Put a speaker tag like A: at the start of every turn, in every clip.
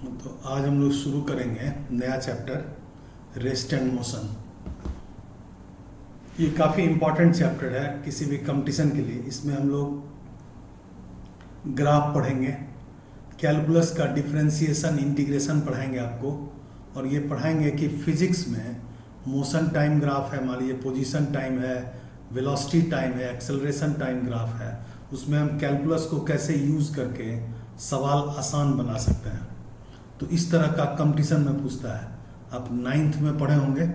A: तो आज हम लोग शुरू करेंगे नया चैप्टर रेस्ट एंड मोशन। ये काफ़ी इम्पॉर्टेंट चैप्टर है किसी भी कंपटीशन के लिए। इसमें हम लोग ग्राफ पढ़ेंगे, कैलकुलस का डिफरेंशिएशन इंटीग्रेशन पढ़ाएंगे आपको, और ये पढ़ाएंगे कि फिजिक्स में मोशन टाइम ग्राफ है, मान लीजिए पोजीशन टाइम है, वेलोसिटी टाइम है, एक्सेलरेशन टाइम ग्राफ है, उसमें हम कैलकुलस को कैसे यूज़ करके सवाल आसान बना सकते हैं। तो इस तरह का कंपटीशन में पूछता है। आप 9th में पढ़े होंगे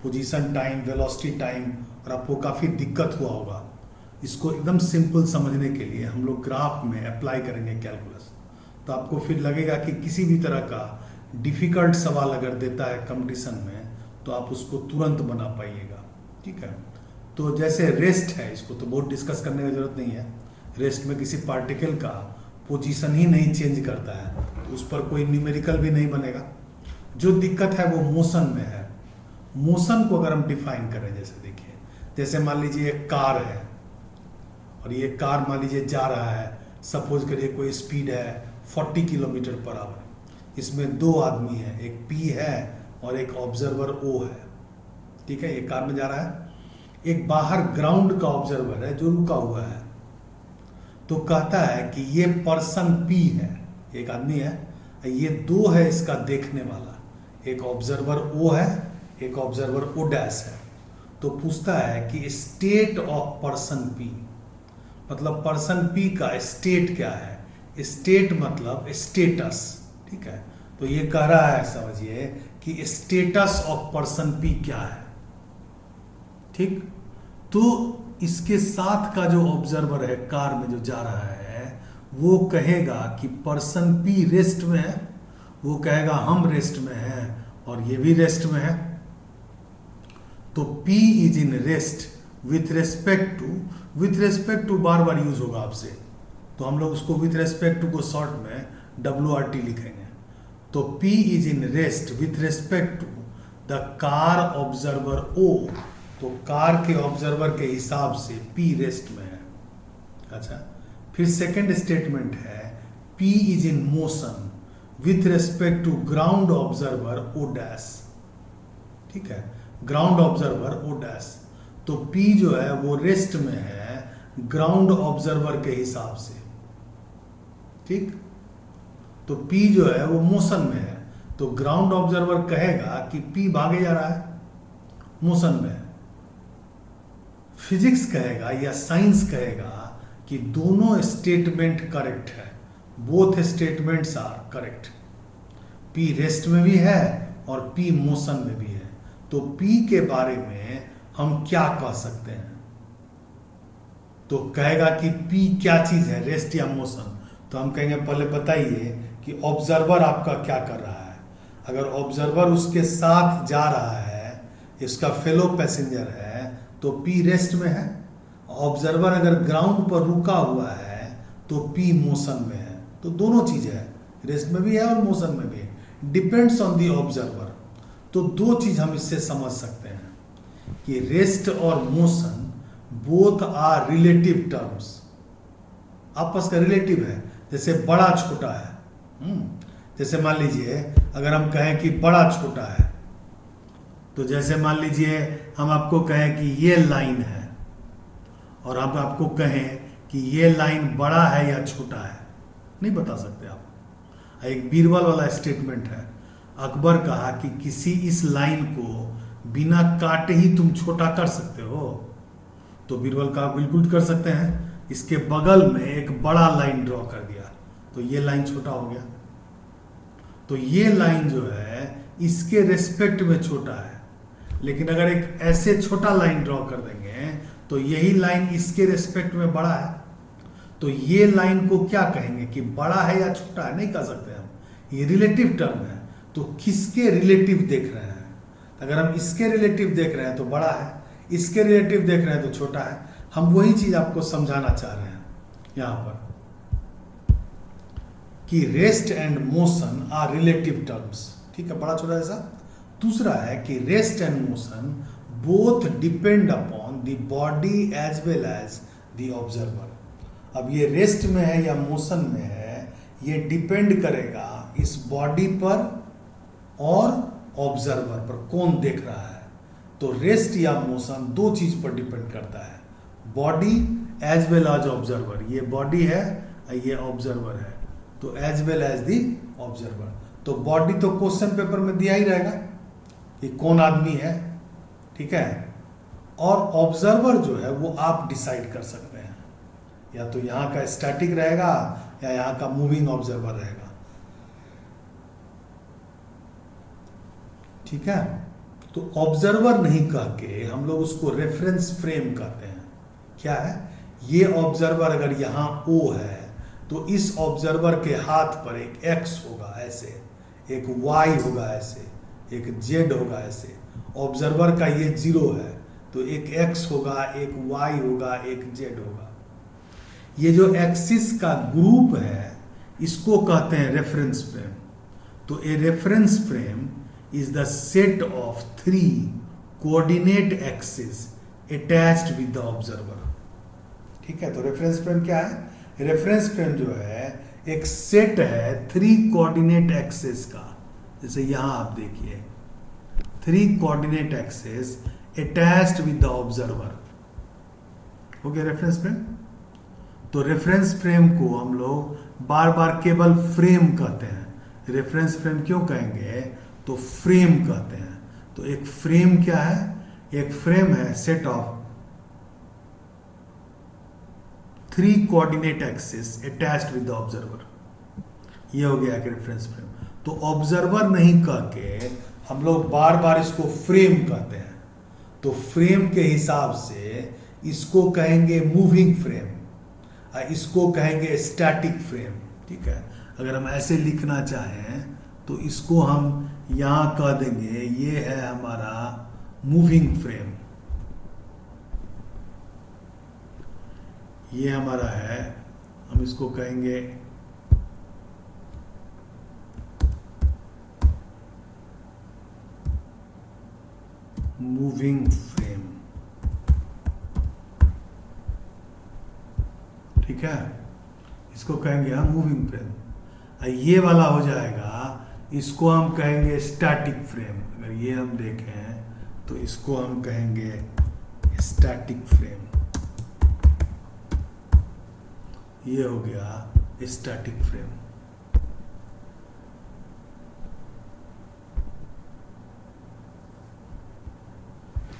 A: पोजीशन टाइम, वेलोसिटी टाइम, और आपको काफ़ी दिक्कत हुआ होगा। इसको एकदम सिंपल समझने के लिए हम लोग ग्राफ में अप्लाई करेंगे कैलकुलस। तो आपको फिर लगेगा कि किसी भी तरह का डिफ़िकल्ट सवाल अगर देता है कंपटीशन में तो आप उसको तुरंत बना पाइएगा। ठीक है, तो जैसे रेस्ट है, इसको तो बहुत डिस्कस करने की ज़रूरत नहीं है। रेस्ट में किसी पार्टिकल का पोजीशन ही नहीं चेंज करता है, तो उस पर कोई न्यूमेरिकल भी नहीं बनेगा। जो दिक्कत है वो मोशन में है। मोशन को अगर हम डिफाइन करें, जैसे देखिए, जैसे मान लीजिए एक कार है और ये कार मान लीजिए जा रहा है, सपोज करिए कोई स्पीड है 40 किलोमीटर पर आवर। इसमें दो आदमी हैं, एक पी है और एक ऑब्जर्वर ओ है। ठीक है, ये कार में जा रहा है। एक बाहर ग्राउंड का ऑब्जर्वर है जो रुका हुआ है, तो कहता है कि ये पर्सन पी है, एक आदमी है, ये दो है इसका देखने वाला, एक ऑब्जर्वर ओ है, एक ऑब्जर्वर ओ डैश है। तो पूछता है कि स्टेट ऑफ पर्सन पी, मतलब पर्सन पी का स्टेट क्या है। स्टेट मतलब स्टेटस। ठीक है, तो ये कह रहा है, समझिए कि स्टेटस ऑफ पर्सन पी क्या है। ठीक, तो इसके साथ का जो ऑब्जर्वर है कार में जो जा रहा है वो कहेगा कि पर्सन पी रेस्ट में है, वो कहेगा हम रेस्ट में हैं, और ये भी रेस्ट में है। तो P is in rest with respect to बार बार यूज होगा आपसे, तो हम लोग उसको विथ रेस्पेक्ट टू को शॉर्ट में WRT लिखेंगे। तो P is in rest with respect to the car observer O, तो कार के ऑब्जर्वर के हिसाब से P रेस्ट में है। अच्छा, फिर सेकंड स्टेटमेंट है P is in motion with respect to ground observer O dash. ठीक है, ग्राउंड ऑब्जर्वर O डैश, तो P जो है वो रेस्ट में है ग्राउंड ऑब्जर्वर के हिसाब से। ठीक, तो P जो है वो मोशन में है, तो ग्राउंड ऑब्जर्वर कहेगा कि P भागे जा रहा है, मोशन में है। फिजिक्स कहेगा या साइंस कहेगा कि दोनों स्टेटमेंट करेक्ट है, both statements are correct. P rest में भी है और P मोशन में भी है। तो P के बारे में हम क्या कह सकते हैं? तो कहेगा कि P क्या चीज है, रेस्ट या मोशन। तो हम कहेंगे पहले बताइए कि ऑब्जर्वर आपका क्या कर रहा है। अगर ऑब्जर्वर उसके साथ जा रहा है, इसका फेलो पैसेंजर है, तो P रेस्ट में है। ऑब्जर्वर अगर ग्राउंड पर रुका हुआ है तो P मोशन में है। तो दोनों चीजें हैं, रेस्ट में भी है और मोशन में भी है, डिपेंड्स ऑन दी ऑब्जर्वर। तो दो चीज हम इससे समझ सकते हैं कि रेस्ट और motion both are relative terms, आपस का रिलेटिव है। जैसे बड़ा छोटा है, जैसे मान लीजिए अगर हम कहें कि बड़ा छोटा है, तो जैसे मान लीजिए हम आपको कहें कि ये लाइन है और हम आपको कहें कि ये लाइन बड़ा है या छोटा है, नहीं बता सकते आप। एक बीरबल वाला स्टेटमेंट है, अकबर कहा कि किसी इस लाइन को बिना काटे ही तुम छोटा कर सकते हो। तो बीरबल कहा बिल्कुल कर सकते हैं। इसके बगल में एक बड़ा लाइन ड्रॉ कर दिया तो ये लाइन छोटा हो गया। तो ये लाइन जो है इसके रेस्पेक्ट में छोटा है, लेकिन अगर एक ऐसे छोटा लाइन ड्रॉ कर देंगे तो यही लाइन इसके रेस्पेक्ट में बड़ा है। तो ये लाइन को क्या कहेंगे कि बड़ा है या छोटा है, नहीं कह सकते हम, ये रिलेटिव टर्म है। तो किसके रिलेटिव देख रहे हैं? अगर हम इसके रिलेटिव देख रहे हैं तो बड़ा है, इसके रिलेटिव देख रहे हैं तो छोटा है। हम वही चीज आपको समझाना चाह रहे हैं यहां पर कि rest and motion are relative terms. ठीक है, बड़ा छोटा जैसा। दूसरा है कि rest and motion both depend upon the body as well as the observer. अब ये रेस्ट में है या मोशन में है, ये डिपेंड करेगा इस बॉडी पर और ऑब्जर्वर पर कौन देख रहा है। तो रेस्ट या मोशन दो चीज पर डिपेंड करता है, body as well as observer. ये बॉडी है, ये ऑब्जर्वर है, तो as well as the observer. तो बॉडी तो क्वेश्चन पेपर में दिया ही रहेगा कि कौन आदमी है, ठीक है। और ऑब्जर्वर जो है वो आप डिसाइड कर सकते हैं, या तो यहां का स्टैटिक रहेगा या यहां का मूविंग ऑब्जर्वर रहेगा, ठीक है। तो ऑब्जर्वर नहीं कह के हम लोग उसको रेफरेंस फ्रेम कहते हैं। क्या है ये ऑब्जर्वर? अगर यहां O है तो इस ऑब्जर्वर के हाथ पर एक X होगा ऐसे, एक Y होगा ऐसे, एक Z होगा ऐसे। ऑब्जर्वर का ये 0 है तो एक X होगा, एक Y होगा, एक Z होगा। ये जो एक्सिस का ग्रुप है इसको कहते हैं रेफरेंस फ्रेम। तो a reference frame is the set of 3 coordinate axes attached with the observer, ठीक है। तो रेफरेंस फ्रेम क्या है? रेफरेंस फ्रेम जो है एक सेट है 3 कोऑर्डिनेट एक्सेस का। जैसे यहां आप देखिए 3 coordinate axes attached with the observer, हो गया रेफरेंस फ्रेम। तो रेफरेंस फ्रेम को हम लोग बार बार केवल फ्रेम कहते हैं। रेफरेंस फ्रेम क्यों कहेंगे? तो फ्रेम कहते हैं। तो एक फ्रेम क्या है? एक फ्रेम है set of 3 coordinate axis attached with the observer. ये हो गया एक रेफरेंस फ्रेम। तो ऑब्जर्वर नहीं कह के हम लोग बार बार इसको फ्रेम कहते हैं। तो फ्रेम के हिसाब से इसको कहेंगे मूविंग फ्रेम, इसको कहेंगे स्टैटिक फ्रेम, ठीक है। अगर हम ऐसे लिखना चाहें तो इसको हम यहां कह देंगे ये है हमारा मूविंग फ्रेम, ये हमारा है, हम इसको कहेंगे मूविंग फ्रेम, ठीक है। इसको कहेंगे हम मूविंग फ्रेम। ये वाला हो जाएगा, इसको हम कहेंगे स्टैटिक फ्रेम। अगर ये हम देखें तो इसको हम कहेंगे स्टैटिक फ्रेम। ये हो गया स्टैटिक फ्रेम,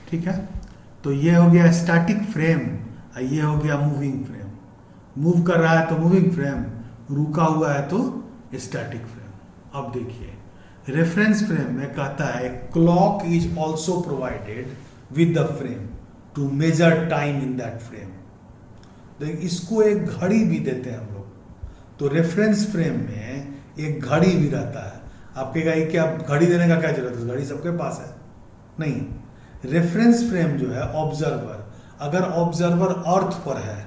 A: ठीक है। तो ये हो गया स्टैटिक फ्रेम, ये हो गया मूविंग फ्रेम। मूव कर रहा है तो मूविंग फ्रेम, रुका हुआ है तो स्टैटिक फ्रेम। अब देखिए रेफरेंस फ्रेम में कहता है clock is also provided with the frame to measure time in that frame. तो इसको एक घड़ी भी देते हैं हम लोग। तो रेफरेंस फ्रेम में एक घड़ी भी रहता है। आप कहेगा कि आप घड़ी देने का क्या जरूरत है, घड़ी सबके पास है? नहीं। रेफरेंस फ्रेम जो है ऑब्जर्वर, अगर ऑब्जर्वर अर्थ पर है,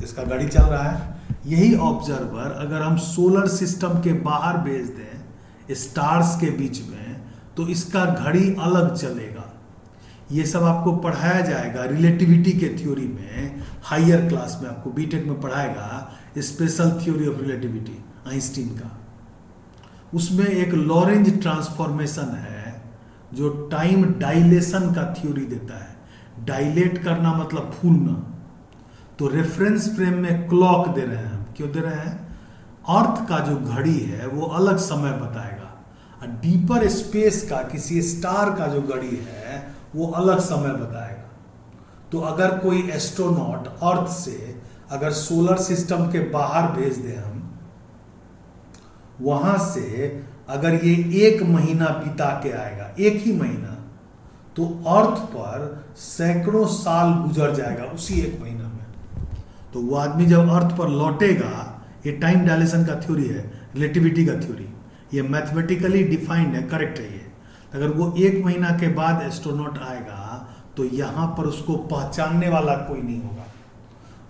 A: इसका घड़ी चल रहा है, यही ऑब्जर्वर अगर हम सोलर सिस्टम के बाहर भेज दें स्टार्स के बीच में तो इसका घड़ी अलग चलेगा। ये सब आपको पढ़ाया जाएगा रिलेटिविटी के थ्योरी में, हायर क्लास में आपको बीटेक में पढ़ाएगा special theory of relativity Einstein का। उसमें एक लॉरेंज ट्रांसफॉर्मेशन है जो टाइम डायलेशन का थ्योरी देता है। डायलेट करना मतलब फूलना। तो रेफरेंस फ्रेम में क्लॉक दे रहे हैं हम, क्यों दे रहे हैं? अर्थ का जो घड़ी है वो अलग समय बताएगा, और डीपर स्पेस का किसी स्टार का जो घड़ी है वो अलग समय बताएगा। तो अगर कोई एस्ट्रोनॉट अर्थ से अगर सोलर सिस्टम के बाहर भेज दें हम, वहां से अगर ये 1 महीना बिता के आएगा, 1 ही महीना, तो अर्थ पर सैकड़ों साल गुजर जाएगा उसी 1 महीना में। तो वो आदमी जब अर्थ पर लौटेगा, ये टाइम डायलेशन का थ्योरी है, रिलेटिविटी का थ्योरी, ये मैथमेटिकली डिफाइंड है, करेक्ट है ये। अगर वो 1 महीना के बाद एस्ट्रोनॉट आएगा तो यहां पर उसको पहचानने वाला कोई नहीं होगा।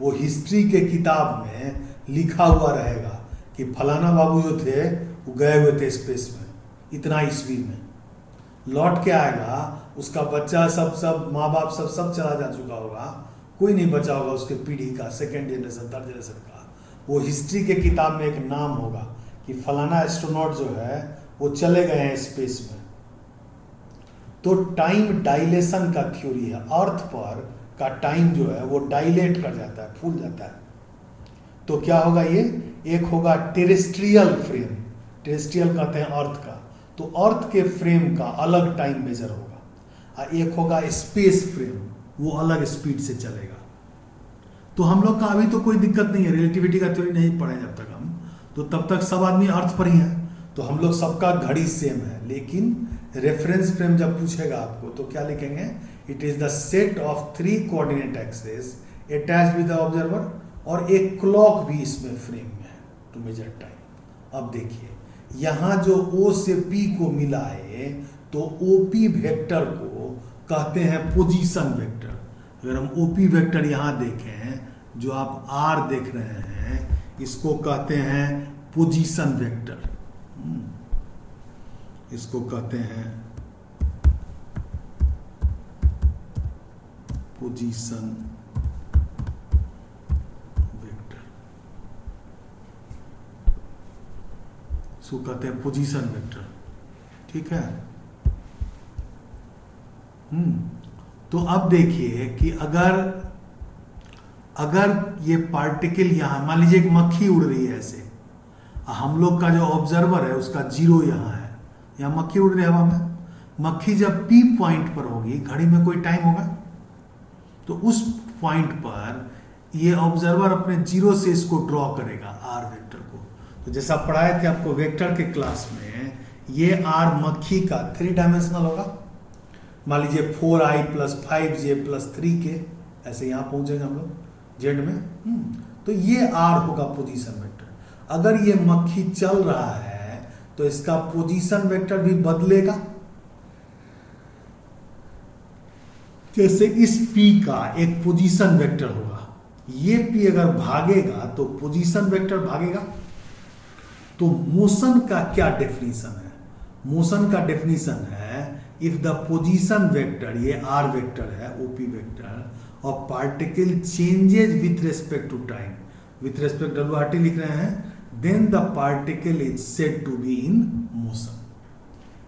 A: वो हिस्ट्री के किताब में लिखा हुआ रहेगा कि फलाना बाबू जो थे वो गए हुए थे स्पेस में इतना ईस्वी में, लौट के आएगा, उसका बच्चा सब माँ बाप सब चला जा चुका होगा, कोई नहीं बचा होगा उसके पीढ़ी का, सेकेंड जनरेशन, थर्ड जनरेशन का। वो हिस्ट्री के किताब में एक नाम होगा कि फलाना एस्ट्रोनॉट जो है वो चले गए हैं स्पेस में, तो टाइम डायलेशन का थ्योरी है। अर्थ पर का टाइम जो है वो डायलेट कर जाता है, फूल जाता है। तो क्या होगा, ये एक होगा टेरेस्ट्रियल फ्रेम, टेरेस्ट्रियल कहते हैं अर्थ का, तो अर्थ के फ्रेम का अलग टाइम मेजर होगा, और एक होगा स्पेस फ्रेम, वो अलग स्पीड से चलेगा। तो हम लोग का अभी तो कोई दिक्कत नहीं है, रिलेटिविटी का थ्योरी नहीं पढ़े जब तक हम, तो तब तक सब आदमी अर्थ पर ही है, तो हम लोग सबका घड़ी सेम है। लेकिन रेफरेंस फ्रेम जब पूछेगा आपको तो क्या लिखेंगे, it is the set of 3 coordinate axes attached with the observer, और एक क्लॉक भी इसमें फ्रेम में है टू मेजर टाइम। अब देखिए यहां जो O से P को मिला है, तो OP वेक्टर को कहते हैं पोजीशन वेक्टर। अगर हम OP वेक्टर यहां देखें, जो आप R देख रहे हैं, इसको कहते हैं पोजीशन वेक्टर, इसको कहते हैं पोजीशन वेक्टर, इसको कहते हैं पोजीशन वेक्टर। ठीक है। तो अब देखिए कि अगर ये पार्टिकल यहां, मान लीजिए एक मक्खी उड़ रही है ऐसे, हम लोग का जो ऑब्जर्वर है उसका 0 यहां है, यहां मक्खी उड़ रही है हवा में। मक्खी जब P पॉइंट पर होगी, घड़ी में कोई टाइम होगा, तो उस पॉइंट पर ये ऑब्जर्वर अपने 0 से इसको ड्रॉ करेगा R वेक्टर को। तो जैसा पढ़ाए थे आपको वेक्टर के क्लास में, ये R मक्खी का 3 डायमेंशनल होगा। मान लीजिए 4i + 5j + 3k, ऐसे यहां पहुंचेंगे हम लोग जेड में। तो ये R होगा पोजीशन वेक्टर। अगर ये मक्खी चल रहा है तो इसका पोजीशन वेक्टर भी बदलेगा। जैसे इस P का एक पोजीशन वेक्टर होगा, ये P अगर भागेगा तो पोजीशन वेक्टर भागेगा। तो मोशन का क्या डेफिनेशन है? मोशन का डेफिनेशन है, इफ द पोजीशन वेक्टर, ये R वेक्टर है, OP वेक्टर, और particle changes with respect to time, with respect WRT लिख रहे हैं, then the particle is said to be in motion.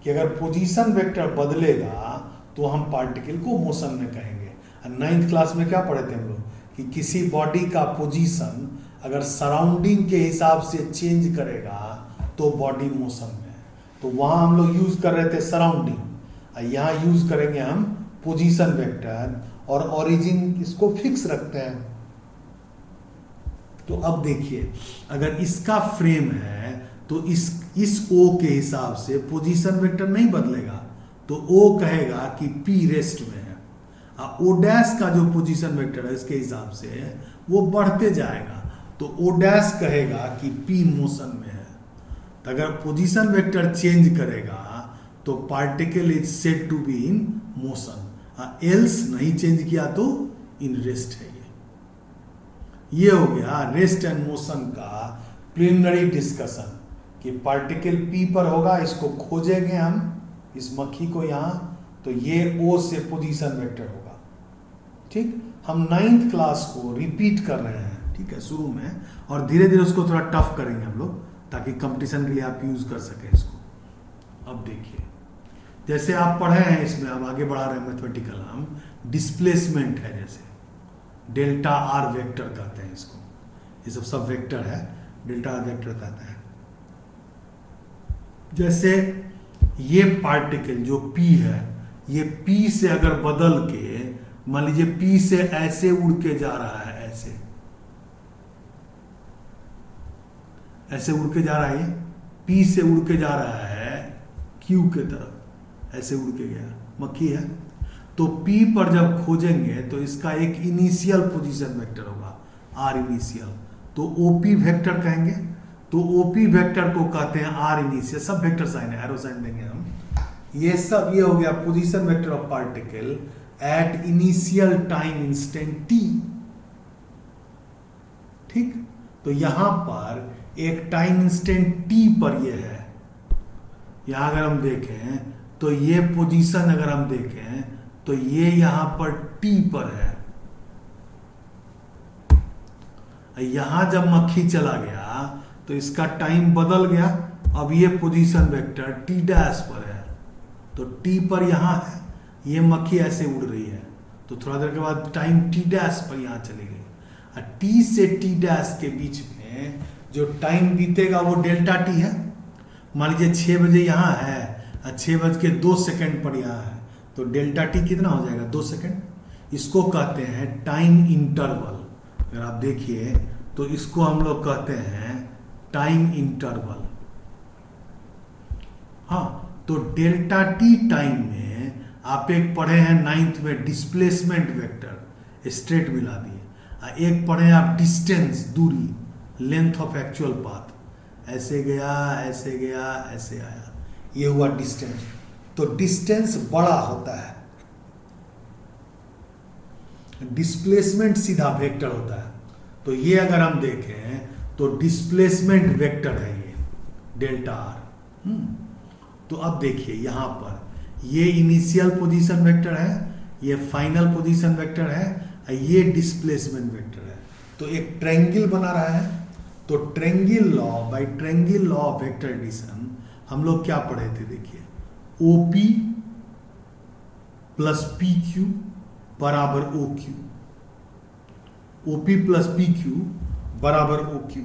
A: कि अगर पोजीशन वेक्टर बदलेगा तो हम पार्टिकल को मोशन में कहेंगे। 9th क्लास में क्या पढ़े थे हम लोग, कि किसी बॉडी का पोजीशन अगर सराउंडिंग के हिसाब से चेंज करेगा तो बॉडी मोशन में है। तो वहां हम लोग यूज कर रहे थे सराउंडिंग, यहां यूज करेंगे हम पोजीशन वेक्टर, और ओरिजिन इसको फिक्स रखते हैं। तो अब देखिए, अगर इसका फ्रेम है तो इस O के हिसाब से पोजीशन वेक्टर नहीं बदलेगा, तो O कहेगा कि P रेस्ट में है, और O' का जो पोजीशन वेक्टर है इसके हिसाब से वो बढ़ते जाएगा, तो O' कहेगा कि P मोशन में है। तो अगर पोजीशन वेक्टर चेंज करेगा तो particle is said to be in motion, else नहीं चेंज किया तो इन रेस्ट है। ये हो गया रेस्ट एंड मोशन का प्रिलिमिनरी डिस्कशन, कि पार्टिकल P पर होगा, इसको खोजेंगे हम, इस मक्खी को यहां, तो ये O से पोजीशन वेक्टर होगा। ठीक, हम 9th क्लास को रिपीट कर रहे हैं, ठीक है, शुरू में, और धीरे धीरे उसको थोड़ा टफ करेंगे हम लोग, ताकि कंपटीशन के लिए आप यूज कर सकें इसको। अब देखिए, जैसे आप पढ़े हैं इसमें, अब आगे बढ़ा रहे हैं मैथमेटिकल, हम डिस्प्लेसमेंट है, जैसे डेल्टा R वेक्टर कहते हैं इसको, ये सब वेक्टर है, डेल्टा R वेक्टर कहते हैं। जैसे ये पार्टिकल जो P है, ये P से अगर बदल के, मान लीजिए P से ऐसे उड़ के जा रहा है, ऐसे उड़ के जा रहा है, ये P से उड़ के जा रहा है Q के तरफ, ऐसे उड़ के गया, मक्खी है। तो P पर जब खोजेंगे तो इसका एक इनिशियल पोजीशन वेक्टर होगा, R इनिशियल, तो OP वेक्टर कहेंगे। तो OP वेक्टर को कहते हैं R इनिशियल, सब वेक्टर साइन है, एरो साइन देंगे हम, ये सब, ये हो गया position vector of particle at initial time instant t। ठीक, तो यहां पर एक टाइम इंस्टेंट t पर ये है, यहां अगर हम देखें तो ये पोजीशन अगर हम देखें तो ये यहां पर t पर है। यहां जब मक्खी चला गया तो इसका टाइम बदल गया। अब ये पोजीशन वेक्टर टी डैश पर है, तो टी पर यहां है, ये मक्खी ऐसे उड़ रही है, तो थोड़ा देर के बाद टाइम टी डैश पर यहां चली गई। और टी से टी डैश के बीच में जो टाइम बीतेगा वो डेल्टा टी है। मान लीजिए 6 बजे यहां है और 6:02 पर यहां है, तो डेल्टा टी कितना हो जाएगा? 2 सेकेंड। इसको कहते हैं टाइम इंटरवल। अगर आप देखिए तो इसको हम लोग कहते हैं टाइम इंटरवल। हाँ, तो डेल्टा टी टाइम में आप एक पढ़े हैं 9th में डिस्प्लेसमेंट वेक्टर, स्ट्रेट मिला दिए। एक पढ़े आप डिस्टेंस, दूरी, लेंथ ऑफ एक्चुअल पाथ, ऐसे गया ऐसे गया ऐसे आया, ये हुआ डिस्टेंस। तो डिस्टेंस बड़ा होता है, डिस्प्लेसमेंट सीधा वेक्टर होता है। तो ये अगर हम देखें तो डिस्प्लेसमेंट वेक्टर है ये डेल्टा आर। तो अब देखिए यहां पर ये इनिशियल पोजीशन वेक्टर है, ये फाइनल पोजीशन वेक्टर है, ये डिस्प्लेसमेंट वेक्टर है। तो एक ट्रायंगल बना रहा है। तो triangle law, by triangle law of vector addition हम लोग क्या पढ़े थे? देखिए, ओपी प्लस पी क्यू बराबर O Q, OP plus P Q बराबर ओ क्यू।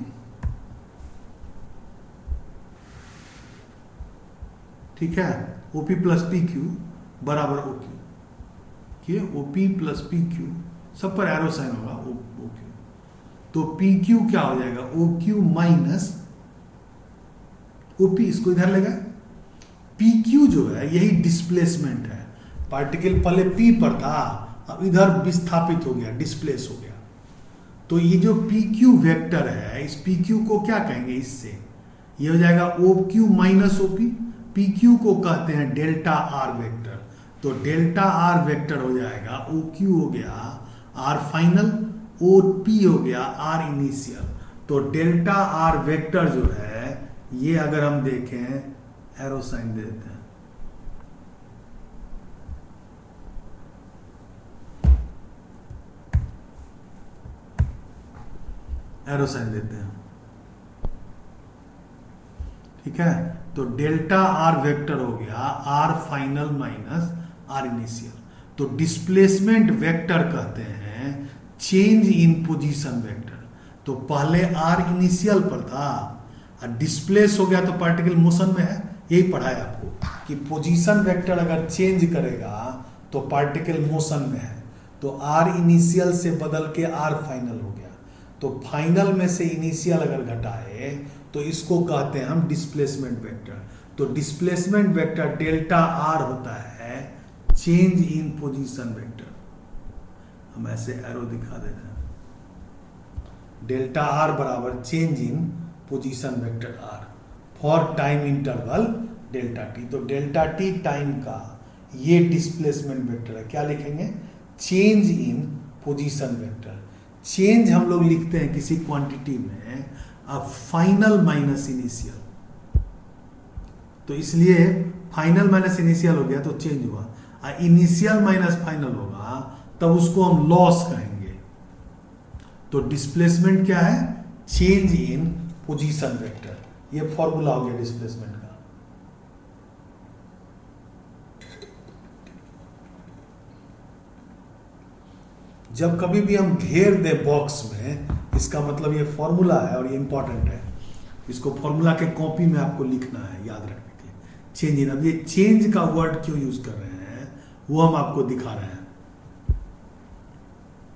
A: ठीक है, ओपी प्लस पी क्यू बराबर ओ क्यू। ये ओपी प्लस पी क्यू, सब पर एरो साइन होगा ओ क्यू। तो पी क्यू क्या हो जाएगा? ओ क्यू माइनस ओपी, इसको इधर लेगा। पी क्यू जो है यही डिस्प्लेसमेंट है। पार्टिकल पहले पी पर था, अब इधर विस्थापित हो गया, डिस्प्लेस हो गया। तो ये जो पी क्यू वेक्टर है, इस पी क्यू को क्या कहेंगे? इससे ये हो जाएगा O Q minus OP. P Q को कहते हैं डेल्टा आर वेक्टर। तो डेल्टा आर वेक्टर हो जाएगा, ओ क्यू हो गया आर फाइनल, ओ पी हो गया आर इनिशियल। तो डेल्टा आर वेक्टर जो है ये अगर हम देखें, एरो साइन दे देते हैं, एरो साइन देते हैं, ठीक है। तो डेल्टा आर वेक्टर हो गया r final minus are initial. तो डिस्प्लेसमेंट वेक्टर कहते हैं चेंज इन पोजीशन वेक्टर। तो पहले आर इनिशियल पर था और डिस्प्लेस हो गया तो पार्टिकल मोशन में है। यही पढ़ा है आपको कि पोजीशन वेक्टर अगर चेंज करेगा तो पार्टिकल मोशन में है। तो आर इनिशियल से बदल के आर फाइनल हो गया। तो फाइनल में से इनिशियल अगर घटाए तो इसको कहते हैं हम डिस्प्लेसमेंट वेक्टर। तो डिस्प्लेसमेंट वेक्टर डेल्टा आर होता है चेंज इन पोजीशन वेक्टर। हम ऐसे एरो दिखा दे रहे हैं। डेल्टा आर बराबर change in position vector r for time interval delta t. तो डेल्टा टी टाइम का ये डिस्प्लेसमेंट वेक्टर है। क्या लिखेंगे? Change in position vector. Change हम लोग लिखते हैं किसी क्वांटिटी में अब फाइनल माइनस इनिशियल। तो इसलिए फाइनल माइनस इनिशियल हो गया तो चेंज हुआ। इनिशियल माइनस फाइनल होगा तब उसको हम लॉस कहेंगे। तो डिस्प्लेसमेंट क्या है? Change in position vector. ये फॉर्मूला हो गया डिस्प्लेसमेंट का। जब कभी भी हम घेर दे बॉक्स में, इसका मतलब ये फॉर्मूला है और ये इंपॉर्टेंट है। इसको फॉर्मूला के कॉपी में आपको लिखना है, याद रखने के लिए। चेंज इन, अब ये चेंज का वर्ड क्यों यूज कर रहे हैं वो हम आपको दिखा रहे हैं।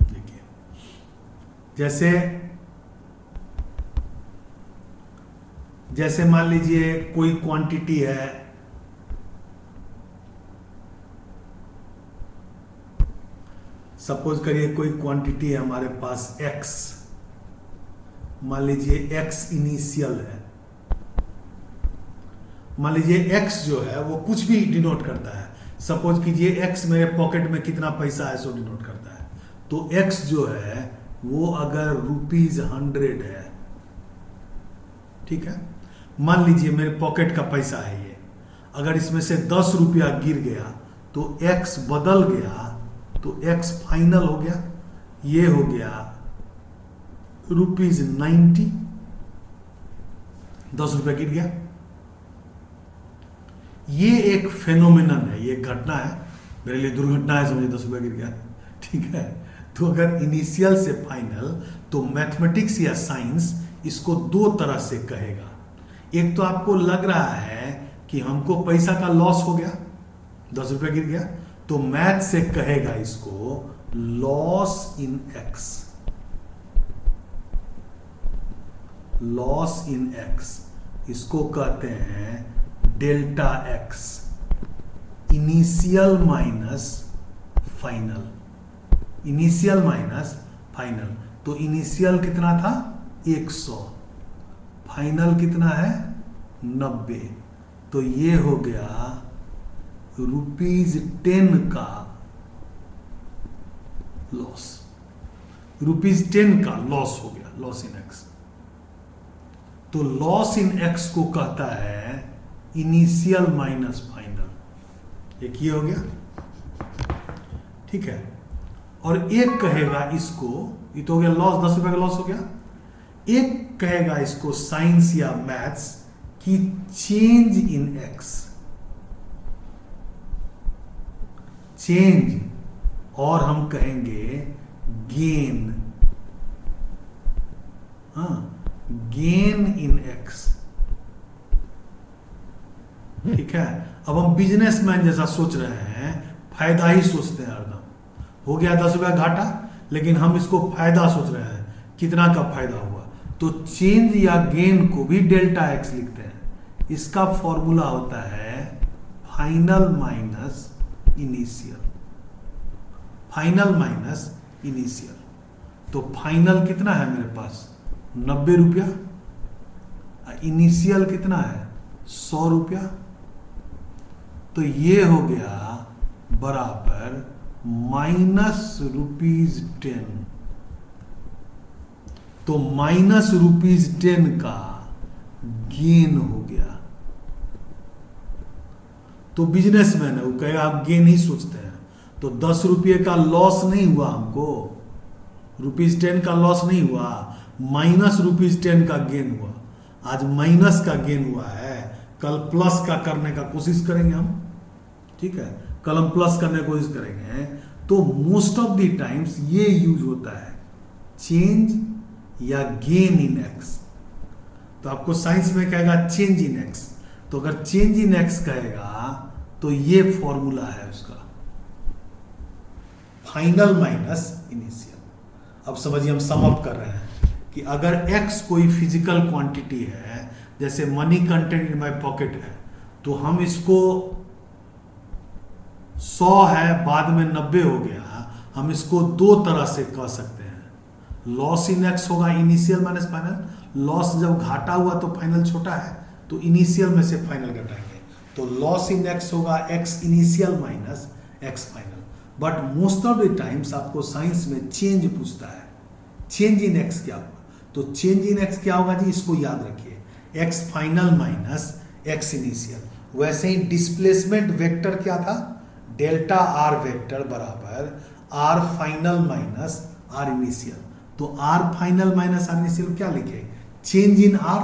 A: देखिए, जैसे मान लीजिए कोई क्वांटिटी है, सपोज करिए कोई क्वांटिटी है हमारे पास x, मान लीजिए x इनिशियल है। मान लीजिए x जो है वो कुछ भी डिनोट करता है। सपोज कीजिए x मेरे पॉकेट में कितना पैसा है सो डिनोट करता है। तो x जो है वो अगर ₹100 है, ठीक है। मान लीजिए मेरे पॉकेट का पैसा है ये, अगर इसमें से 10 रुपया गिर गया तो x बदल गया तो x फाइनल हो गया, ये हो गया ₹90। 10 रुपए गिर गया। ये एक फेनोमेनन है, ये एक घटना है, मेरे लिए दुर्घटना है, समझिए 10 रुपए गिर गया, ठीक है। तो अगर इनिशियल से फाइनल, तो मैथमेटिक्स या साइंस इसको दो तरह से कहेगा। एक तो आपको लग रहा है कि हमको पैसा का लॉस हो गया, 10 रुपए गिर गया, तो मैथ से कहेगा इसको loss in x, loss in x, इसको कहते हैं delta x, initial minus final, initial minus final. तो इनिशियल कितना था 100, फाइनल कितना है 90, तो ये हो गया ₹10 का लॉस, ₹10 का लॉस हो गया, लॉस इन एक्स। तो लॉस इन एक्स को कहता है इनिशियल माइनस फाइनल, एक ये हो गया, ठीक है। और एक कहेगा इसको, ये तो हो गया लॉस, 10 रुपए का लॉस हो गया। एक कहेगा इसको साइंस या मैथ्स की चेंज इन एक्स, चेंज, और हम कहेंगे गेन, गेन इन एक्स, ठीक है। अब हम बिजनेसमैन जैसा सोच रहे हैं, फायदा ही सोचते हैं हरदम। हो गया 10 रुपया घाटा, लेकिन हम इसको फायदा सोच रहे हैं, कितना का फायदा हुआ। तो चेंज या गेन को भी डेल्टा एक्स लिखते हैं। इसका फॉर्मूला होता है final minus initial, final minus initial. तो फाइनल कितना है मेरे पास 90 रुपया, इनिशियल कितना है 100 रुपया, तो ये हो गया बराबर माइनस ₹10। तो माइनस ₹10 का गेन हो गया। तो बिजनेसमैन है, वो कहेगा आप गेन ही सोचते हैं, तो 10 रुपये का लॉस नहीं हुआ हमको, ₹10 का लॉस नहीं हुआ, माइनस ₹10 का गेन हुआ। आज माइनस का गेन हुआ है, कल प्लस का करने का कोशिश करेंगे हम, ठीक है, कल हम प्लस करने की कोशिश करेंगे। तो मोस्ट ऑफ द टाइम्स ये यूज होता है चेंज या गेन इन एक्स। तो आपको साइंस में कहेगा चेंज इन एक्स, तो अगर चेंज इन एक्स कहेगा तो ये फॉर्मूला है उसका, फाइनल माइनस इनिशियल। अब समझिए हम सम अप कर रहे हैं कि अगर एक्स कोई फिजिकल क्वांटिटी है, जैसे money content in my pocket है, तो हम इसको 100 है, बाद में 90 हो गया, हम इसको दो तरह से कह सकते हैं। लॉस इन एक्स होगा इनिशियल माइनस फाइनल, लॉस जब घाटा हुआ तो फाइनल छोटा है, तो इनिशियल में से फाइनल घटाएंगे, तो लॉस इन एक्स होगा x initial minus x final. But most of the times आपको साइंस में चेंज पूछता है, चेंज इन एक्स क्या होगा, तो चेंज इन एक्स क्या होगा जी, इसको याद रखिए, X final minus X initial. वैसे ही डिस्प्लेसमेंट वेक्टर क्या था, डेल्टा आर वेक्टर बराबर R final minus are initial. तो R final minus are initial क्या लिखे, चेंज इन आर,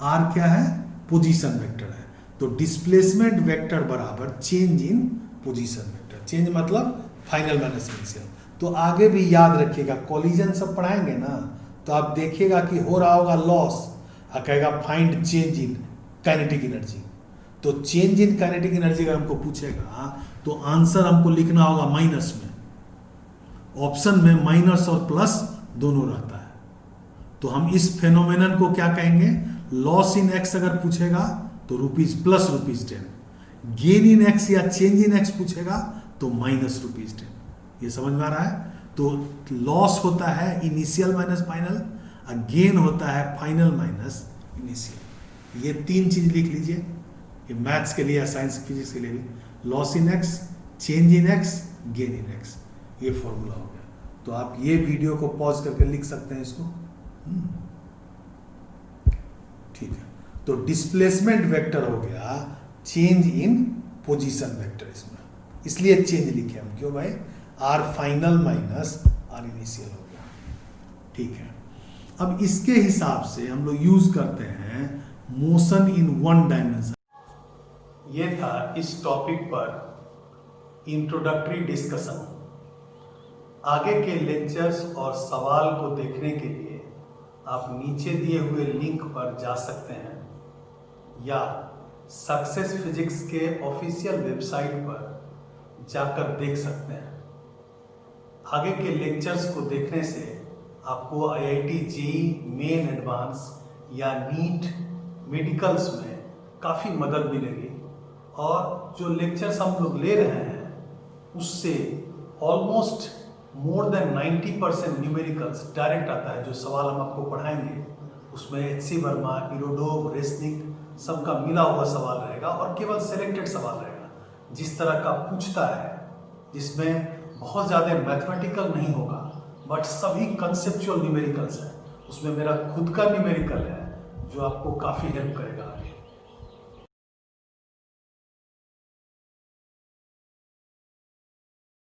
A: आर क्या है पोजीशन वेक्टर है, तो डिस्प्लेसमेंट वेक्टर बराबर change in position vector, change मतलब फाइनल माइनस इनिशियल। तो आगे भी याद रखिएगा, कॉलिजन सब पढ़ाएंगे ना, तो आप देखिएगा कि हो रहा होगा लॉस, कहेगा find change in kinetic energy. तो चेंज इन काइनेटिक एनर्जी अगर हमको पूछेगा तो आंसर हमको लिखना होगा माइनस में, ऑप्शन में माइनस और प्लस दोनों रहता है। तो हम इस फेनोमेनन को क्या कहेंगे, लॉस इन एक्स अगर पूछेगा तो रुपीज ₹10, गेन इन एक्स या चेंज इन एक्स पूछेगा तो माइनस ₹10। ये समझ में आ रहा है। तो लॉस होता है इनिशियल माइनस फाइनल, और गेन होता है फाइनल माइनस इनिशियल। ये 3 चीज लिख लीजिए, ये मैथ्स के लिए या साइंस फिजिक्स के लिए भी, loss in x, change in x, gain in x, ये फॉर्मूला हो गया। तो आप ये वीडियो को पॉज करके लिख सकते हैं इसको, ठीक है। तो डिस्प्लेसमेंट वेक्टर हो गया चेंज इन पोजीशन वेक्टर, इसमें इसलिए चेंज लिखे हम, क्यों भाई, r final minus are initial हो गया, ठीक है। अब इसके हिसाब से हम लोग यूज करते हैं मोशन इन वन डायमेंशन। ये था इस टॉपिक पर इंट्रोडक्टरी डिस्कशन। आगे के लेक्चर्स और सवाल को देखने के लिए आप नीचे दिए हुए लिंक पर जा सकते हैं या सक्सेस फिजिक्स के ऑफिशियल वेबसाइट पर जाकर देख सकते हैं। आगे के लेक्चर्स को देखने से आपको IIT JEE मेन एडवांस या नीट मेडिकल्स में काफ़ी मदद मिलेगी और जो लेक्चर्स हम लोग ले रहे हैं उससे almost more than 90% numericals direct आता है। जो सवाल हम आपको पढ़ाएंगे उसमें HC वर्मा, इरोडोव, रेसनिक सबका मिला हुआ सवाल रहेगा और केवल सिलेक्टेड सवाल रहेगा जिस तरह का पूछता है, जिसमें बहुत ज़्यादा मैथमेटिकल नहीं होगा बट सभी कंसेप्चुअल न्यूमेरिकल्स हैं। उसमें मेरा खुद का न्यूमेरिकल है जो आपको काफ़ी हेल्प करेगा।